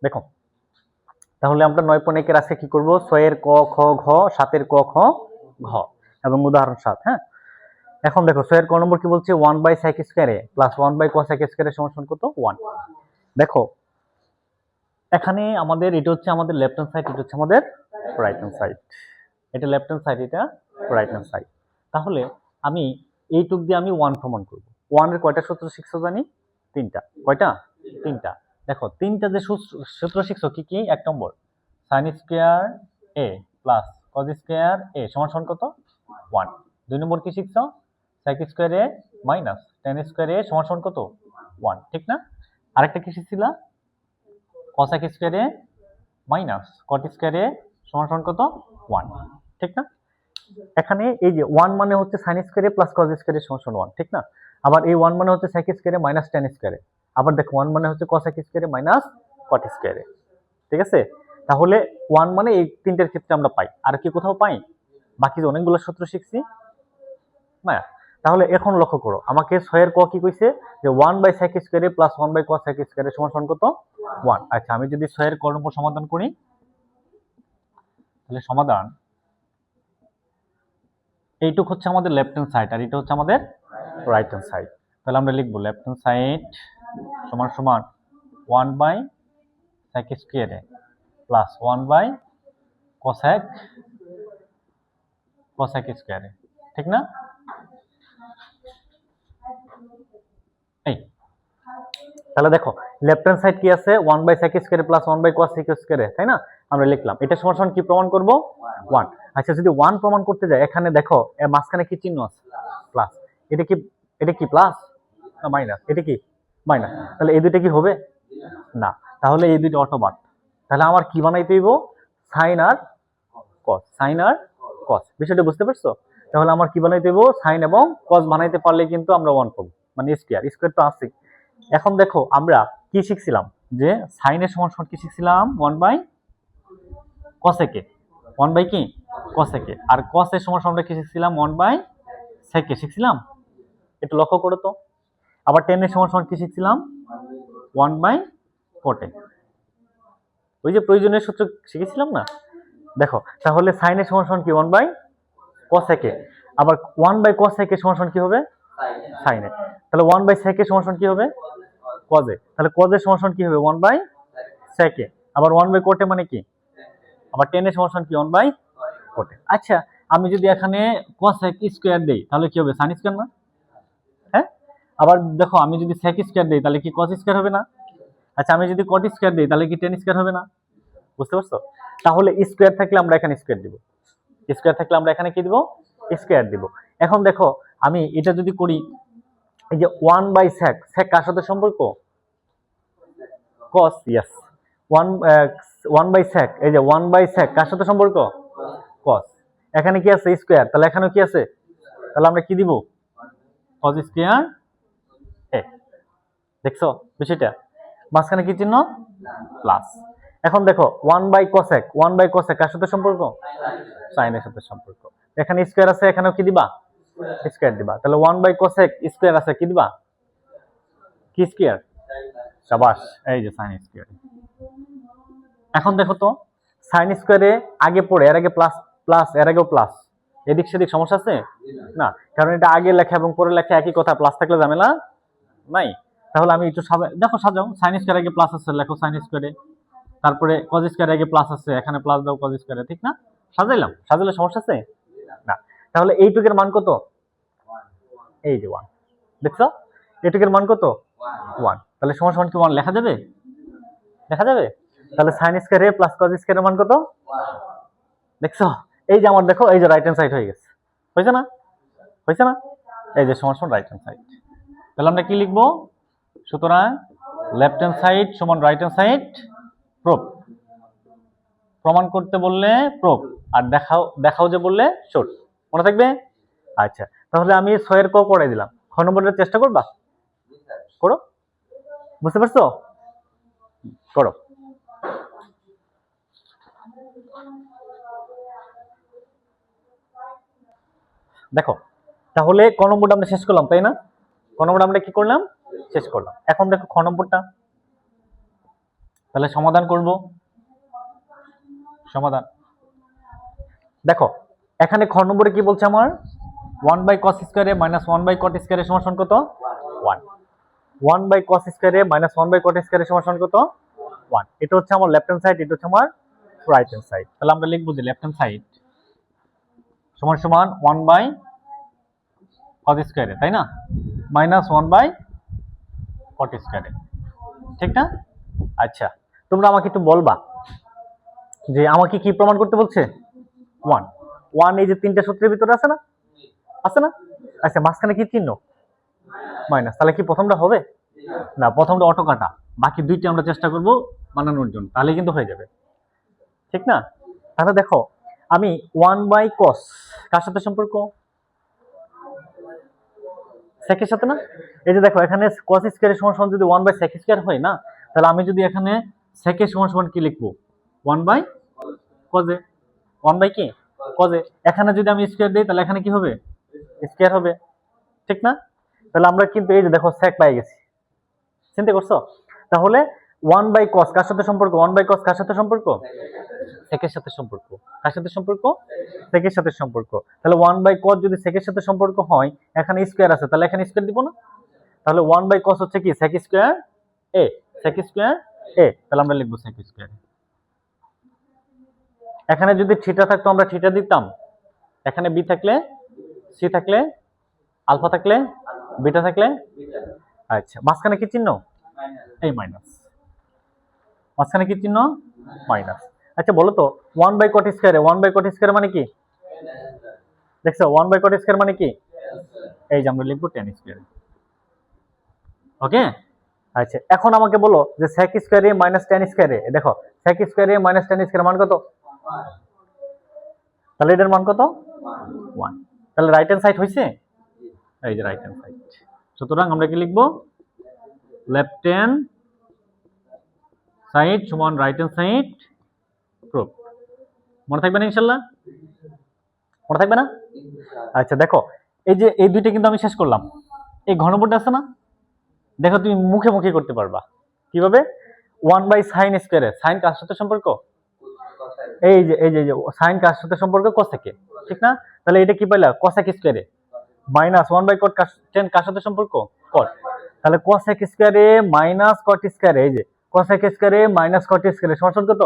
দেখো তাহলে আমরা 9.1 আজকে কি করব 6 এর ক খ ঘ 7 এর ক খ ঘ এবং উদাহরণ 7। হ্যাঁ, এখন দেখো 6 এর ক নম্বর কি বলছে 1/sec square a plus 1/cosec square এর সমান কত 1। দেখো এখানে আমাদের এটা হচ্ছে আমাদের লেফট হ্যান্ড সাইড, এটা হচ্ছে আমাদের রাইট হ্যান্ড সাইড। এটা লেফট হ্যান্ড সাইড, এটা রাইট হ্যান্ড সাইড। তাহলে আমি এইটুক দিয়ে আমি 1 প্রমাণ করব। 1 এর কয়টা সূত্র শিখছো জানি? 3টা। কয়টা? 3টা। দেখো 3টা যে সূত্র শিখছো কি কি? 1 নম্বর sin square a plus cos square a সমান সমান কত 1। 2 নম্বর কি শিখছো? sec square a minus tan square a সমান সমান কত 1, ঠিক না? আরেকটা কি শিখছিলা? cosec square a minus cot square a সমান সমান কত 1, ঠিক না? এখানে এই যে 1 মানে হচ্ছে sin square a plus cos square a সমান সমান 1, ঠিক না? আবার এই 1 মানে হচ্ছে sec square a minus tan square a। আবার দেখো 1 মানে হচ্ছে cosec square a minus cot square a, ঠিক আছে? তাহলে 1 মানে এই তিনটার ক্ষেত্রে আমরা পাই। আর কি কোথাও পাই? বাকি যে অনেকগুলো সূত্র শিখছি না। তাহলে এখন লক্ষ্য করো, আমাকে 6 এর ক কি কইছে যে 1/sec square a plus 1/cosec square a সমান সমান কত 1। আচ্ছা, আমি যদি 6 এর ক নম্বর সমাধান করি, তাহলে সমাধান এইটুক হচ্ছে আমাদের লেফট হ্যান্ড সাইড আর এটা হচ্ছে আমাদের রাইট হ্যান্ড সাইড। তাহলে আমরা লিখবো লেফট হ্যান্ড সাইড সমান সমান 1/sec square a plus 1/cosec square a, ঠিক না? এই তাহলে দেখো লেফট হ্যান্ড সাইড কি আছে 1/sec square plus 1/cosec square, তাই না? আমরা লিখলাম এটা সমান সমান কি প্রমাণ করব 1। আচ্ছা, যদি 1 প্রমাণ করতে যাই, এখানে দেখো এর মাঝখানে কি চিহ্ন আছে? প্লাস। এটা কি প্লাস না মাইনাস? এটা কি মাইনাস। তাহলে এই দুইটা কি হবে না, তাহলে এই দুইটা অটো বাদ। তাহলে আমার কি বানাইতে হইব সাইন আর কস, সাইন আর কস। বিষয়টা বুঝতে পারছো? তাহলে আমার কি বানাইতে হইব সাইন এবং কস বানাইতে পারলে কিন্তু আমরা 1 পাবো, মানে স্কয়ার স্কয়ার তো আছে। এখন দেখো আমরা কি শিখছিলাম যে সাইনের সমান সমান কি শিখছিলাম 1/cosec, 1 কি cosec, আর cos এর সমান সমান কি শিখছিলাম 1/sec শিখছিলাম। একটু লক্ষ্য করো তো। আবার tan এর সমান সমান কি শিখছিলাম 1/cot। ওই যে প্রয়োজনীয় সূত্র শিখেছিলাম না। দেখো তাহলে sin এর সমান সমান কি 1/cosec, আবার 1/cosec এর সমান সমান কি হবে sin এ। তাহলে 1/sec এর সমান সমান কি হবে cos এ। তাহলে cos এর সমান সমান কি হবে 1/sec, আবার 1/cot মানে কি, আবার tan এর সমান সমান কি 1/cot। আচ্ছা, আমি যদি এখানে cosec স্কয়ার দেই তাহলে কি হবে sin স্কয়ার না? হ্যাঁ, আবার দেখো আমি যদি sec স্কয়ার দেই তাহলে কি cos স্কয়ার হবে না? আচ্ছা, আমি যদি cot স্কয়ার দেই তাহলে কি tan স্কয়ার হবে না? বুঝতে পারছো? তাহলে স্কয়ার থাকলে আমরা এখানে স্কয়ার দিব, স্কয়ার থাকলে আমরা এখানে কি দিব স্কয়ার দিব। এখন দেখো আমি এটা যদি করি, এই যে 1/sec, sec কার সাথে সম্পর্ক cos, yes 1/sec, এই যে 1/sec কার সাথে সম্পর্ক cos। এখানে কি আছে স্কয়ার, তাহলে এখানেও কি আছে, তাহলে আমরা কি দিব cos স্কয়ার a। দেখছো বিষয়টা? মাঝখানে কি চিহ্ন প্লাস। এখন দেখো 1/cosec, 1/cosec কার সাথে সম্পর্ক sin এর সাথে সম্পর্ক। এখানে স্কয়ার আছে, এখানেও কি দিবা স্কয়ার দিবা। তাহলে 1/cosec স্কয়ার আছে, কি দিবা কি স্কয়ার, শাবাশ, এই যে sin স্কয়ার। এখন দেখো তো sin স্কয়ারে আগে পড়ে এর আগে প্লাস প্লাস এর আগেও প্লাস, এদিক সেদিক সমস্যা আছে না? কারণ এটা আগে লেখা এবং পরে লেখা একই কথা, প্লাস থাকলে ঝামেলা নাই। তাহলে আমি একটু দেখো সাজাও, sin স্কয়ার আগে প্লাস আছে লেখো sin স্কয়ারে, তারপরে cos স্কয়ার আগে প্লাস আছে এখানে প্লাস দাও cos স্কয়ারে, ঠিক না? সাজাইলাম, সাজালে সমস্যা আছে না। তাহলে এইটুকের মান কত, এই যে 1, দেখছো এইটুকের মান কত 1। তাহলে সমান সমান কি 1 লেখা যাবে, লেখা যাবে? তাহলে sin square a plus cos square এর মান কত, দেখছো? এই যে আমার দেখো এই যে রাইট হ্যান্ড সাইড হয়ে গেছে, হয়েছে না, হয়েছে না? এই যে সমান সমান রাইট হ্যান্ড সাইড। তাহলে আমরা কি লিখবো? সুতরাং লেফট হ্যান্ড সাইড সমান রাইট হ্যান্ড সাইড প্রুফ। প্রমাণ করতে বললে প্রুফ, আর দেখাও দেখাও যে বললে শোট। মনে থাকবে? আচ্ছা, তাহলে আমি 6 এর ক করে দিলাম। খ নম্বরের চেষ্টা করবা, করো। বুঝতে পারছো? করো। দেখো তাহলে ক নম্বরটা আমরা শেষ করলাম, তাই না? ক নম্বরটা আমরা কি করলাম, শেষ করলাম। এখন দেখো খ নম্বরটা, তাহলে সমাধান করব। সমাধান দেখো এখানে খ নম্বরে কি বলছে আমার 1/cos স্কয়ারে মাইনাস 1/cot স্কয়ারে সমান কত 1। 1/cos স্কয়ারে মাইনাস 1/cot স্কয়ারে সমান কত 1। এটা হচ্ছে আমার লেফট হ্যান্ড সাইড, এটা হচ্ছে আমার রাইট হ্যান্ড সাইড। তাহলে আমরা লিখবো যে লেফট হ্যান্ড সাইড সমান সমান 1/cos স্কয়ারে, তাই না, মাইনাস 1/cot স্কয়ারে, ঠিক না? আচ্ছা তোমরা আমাকে একটু বলবা যে আমাকে কি প্রমাণ করতে বলছে 1। 1 এই যে তিনটা সূত্রের ভিতরে আছে না, আছে না? আচ্ছা মাঝখানে কি চিহ্ন মাইনাস, তাহলে কি প্রথমটা হবে না? প্রথমটা অটো কাটা, বাকি দুইটা আমরা চেষ্টা করব বানানোর জন্য, তাহলে কিন্তু হয়ে যাবে, ঠিক না? তাহলে দেখো আমি 1/cos কার সাথে সম্পর্ক সেকের সাথে না। এই যে দেখো এখানে cos স্কয়ারের সমান সমান যদি 1/sec স্কয়ার হয় না, তাহলে আমি যদি এখানে sec এর সমান সমান কি লিখবো 1/cos এ, 1 কি cos এ। এখানে যদি আমি স্কয়ার দেই তাহলে এখানে কি হবে স্কয়ার হবে, ঠিক না? তাহলে আমরা কিন্তু এই যে দেখো sec পেয়ে গেছি, চিন্তা করছো? তাহলে 1/cos কার সাথে সম্পর্ক, 1/cos কার সাথে সম্পর্ক sec এর সাথে সম্পর্ক, কার সাথে সম্পর্ক sec এর সাথে সম্পর্ক। তাহলে 1/cos যদি sec এর সাথে সম্পর্ক হয়, এখানে স্কয়ার আছে তাহলে এখানে স্কয়ার দিব না? তাহলে 1/cos হচ্ছে কি sec square a, sec square a, তাহলে আমরা লিখবো sec স্কয়ার। এখানে যদি থিটা থাকতো আমরা থিটা দিতাম, এখানে বি থাকলে সি থাকলে আলফা থাকলে বিটা থাকলে, আচ্ছা মাঝখানে কি চিহ্ন এই মাইনাস, মাঝখানে কি চিহ্ন মাইনাস। আচ্ছা বলো তো 1/cot স্কয়ারে 1/cot স্কয়ার মানে কি দেখছো? 1/cot স্কয়ার মানে কি এই যে আমরা লিখবো tan স্কয়ার। ওকে আচ্ছা এখন আমাকে বলো যে sec স্কয়ারে মাইনাস tan স্কয়ারে, দেখো sec স্কয়ারে মাইনাস tan স্কয়ার মান কত? তাহলে এটার মান কত 1। তাহলে রাইট হ্যান্ড সাইড হইছে, এই যে রাইট হ্যান্ড সাইড। সুতরাং আমরা কি লিখবো লেফট হ্যান্ড সাইড সমান রাইট হ্যান্ড সাইড প্রুফ। মনে থাকবে না ইনশাআল্লাহ? মনে থাকবে না? আচ্ছা দেখো এই যে এই দুইটা কিন্তু আমি শেষ করলাম। এই ঘনপথটা আছে না, দেখো তুমি মুখে মুখে করতে পারবা কিভাবে। 1/sin স্কয়ারে, সাইন কার সাথে সম্পর্ক এই যে সাইন কার সাথে সম্পর্ক cosec, ঠিক না? তাহলে এটা কি পাইলা cosec স্কয়ারে মাইনাস 1/cot tan কার সাথে সম্পর্ক cot, তাহলে cosec স্কয়ারে মাইনাস cot স্কয়ারে, এই যে cosec স্কয়ারে মাইনাস cot স্কয়ারে সমান কত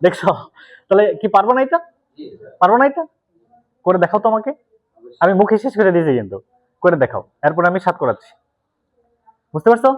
দেখছো? তাহলে কি পারবো না এটা? পারবো না এটা? করে দেখাও তো আমাকে। আমি মুখে শেষ করে দিয়েছি কিন্তু করে দেখাও, এরপর আমি সাত করাচ্ছি, বুঝতে পারছো?